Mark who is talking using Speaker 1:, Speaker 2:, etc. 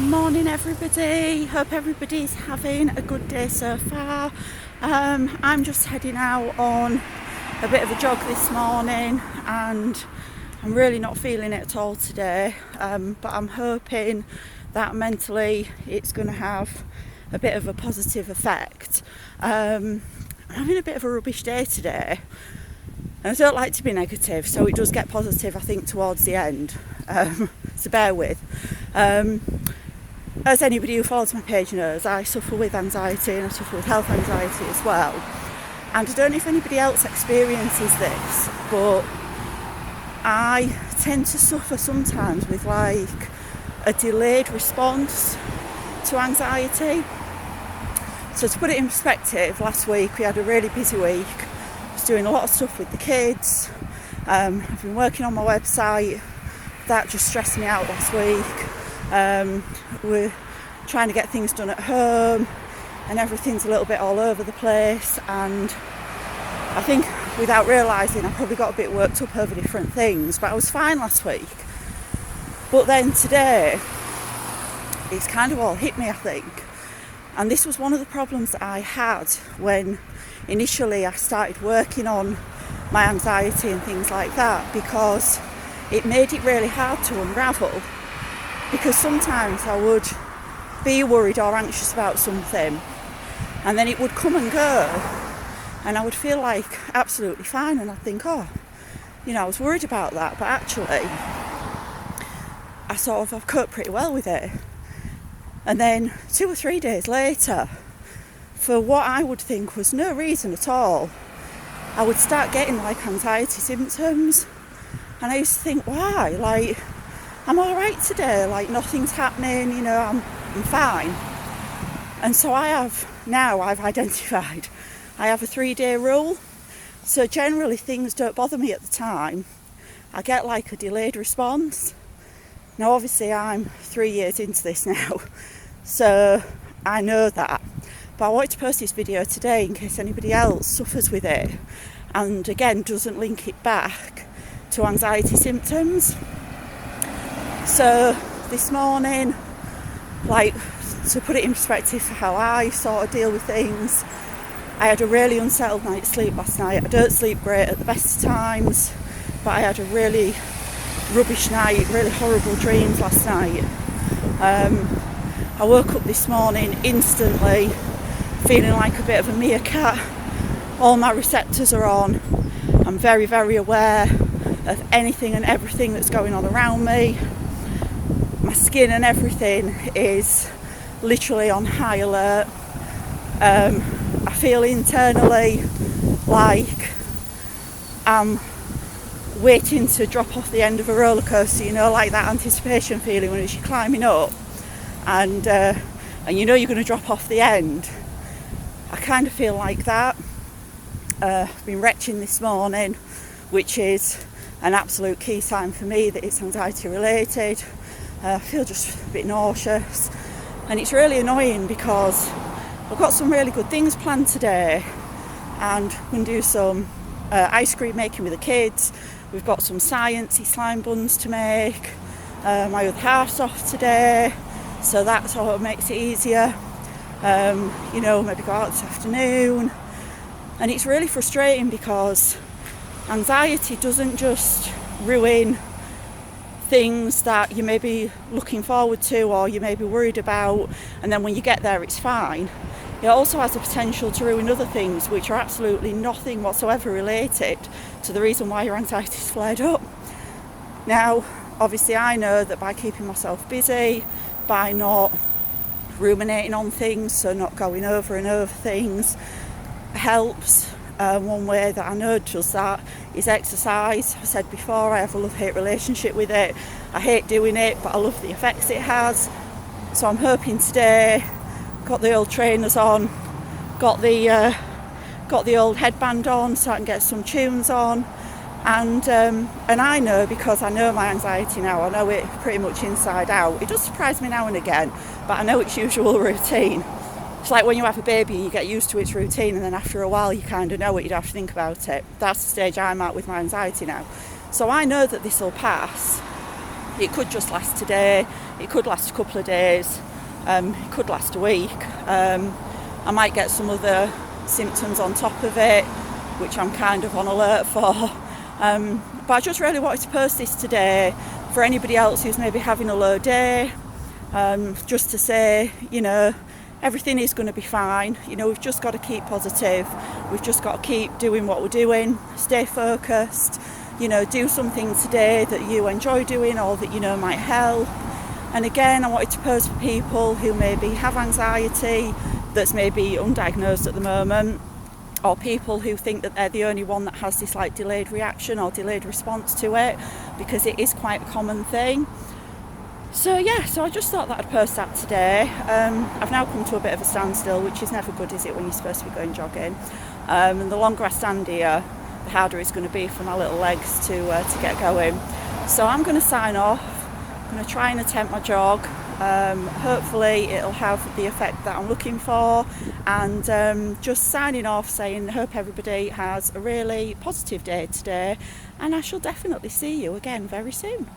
Speaker 1: Morning everybody, hope everybody's having a good day so far. I'm just heading out on a bit of a jog this morning and I'm really not feeling it at all today, but I'm hoping that mentally it's going to have a bit of a positive effect. I'm having a bit of a rubbish day today and I don't like to be negative, so it does get positive I think towards the end, so bear with. As anybody who follows my page knows, I suffer with anxiety and I suffer with health anxiety as well. And I don't know if anybody else experiences this, but I tend to suffer sometimes with like a delayed response to anxiety. So to put it in perspective, last week we had a really busy week. I was doing a lot of stuff with the kids. I've been working on my website. That just stressed me out last week. We're trying to get things done at home and everything's a little bit all over the place, and I think without realising I probably got a bit worked up over different things, but I was fine last week. But then today it's kind of all hit me, I think, and this was one of the problems that I had when initially I started working on my anxiety and things like that, because it made it really hard to unravel. Because sometimes I would be worried or anxious about something and then it would come and go and I would feel like absolutely fine and I'd think, I was worried about that, but actually I've coped pretty well with it. And then 2 or 3 days later, for what I would think was no reason at all, I would start getting like anxiety symptoms, and I used to think, why? Like, I'm all right today, like nothing's happening, I'm fine. And so I've identified, I have a 3-day rule. So generally things don't bother me at the time. I get like a delayed response. Now obviously I'm 3 years into this now, so I know that. But I wanted to post this video today in case anybody else suffers with it and again doesn't link it back to anxiety symptoms. So this morning, like, to put it in perspective for how I sort of deal with things, I had a really unsettled night's sleep last night. I don't sleep great at the best of times, but I had a really rubbish night, really horrible dreams last night. I woke up this morning instantly feeling like a bit of a meerkat. All my receptors are on. I'm very, very aware of anything and everything that's going on around me. My skin and everything is literally on high alert. I feel internally like I'm waiting to drop off the end of a roller coaster, like that anticipation feeling when you're climbing up and you're going to drop off the end. I kind of feel like that. I've been retching this morning, which is an absolute key sign for me that it's anxiety related. I feel just a bit nauseous and it's really annoying because I've got some really good things planned today and we're going to do some ice cream making with the kids. We've got some sciencey slime buns to make. My other half's off today, so that sort of makes it easier. Maybe go out this afternoon. And it's really frustrating because anxiety doesn't just ruin things that you may be looking forward to or you may be worried about, and then when you get there it's fine. It also has the potential to ruin other things which are absolutely nothing whatsoever related to the reason why your anxiety's flared up. Now, obviously I know that by keeping myself busy, by not ruminating on things, so not going over and over things, helps. One way that I know does that is exercise. I said before, I have a love-hate relationship with it. I hate doing it, but I love the effects it has. So I'm hoping today, got the old trainers on, got the old headband on so I can get some tunes on. And I know, because I know my anxiety now, I know it pretty much inside out. It does surprise me now and again, but I know its usual routine. It's like when you have a baby, you get used to its routine, and then after a while you kind of know it, you don't have to think about it. That's the stage I'm at with my anxiety now. So I know that this will pass. It could just last today, It could last a couple of days, it could last a week. I might get some other symptoms on top of it, which I'm kind of on alert for. But I just really wanted to post this today for anybody else who's maybe having a low day, just to say, everything is going to be fine. We've just got to keep positive. We've just got to keep doing what we're doing, stay focused, do something today that you enjoy doing or that might help. And again, I wanted to post for people who maybe have anxiety that's maybe undiagnosed at the moment, or people who think that they're the only one that has this delayed reaction or delayed response to it, because it is quite a common thing. So I just thought that I'd post that today. I've now come to a bit of a standstill, which is never good, is it, when you're supposed to be going jogging? And the longer I stand here, the harder it's going to be for my little legs to get going. So I'm going to sign off. I'm going to try and attempt my jog. Hopefully it'll have the effect that I'm looking for, and just signing off saying hope everybody has a really positive day today, and I shall definitely see you again very soon.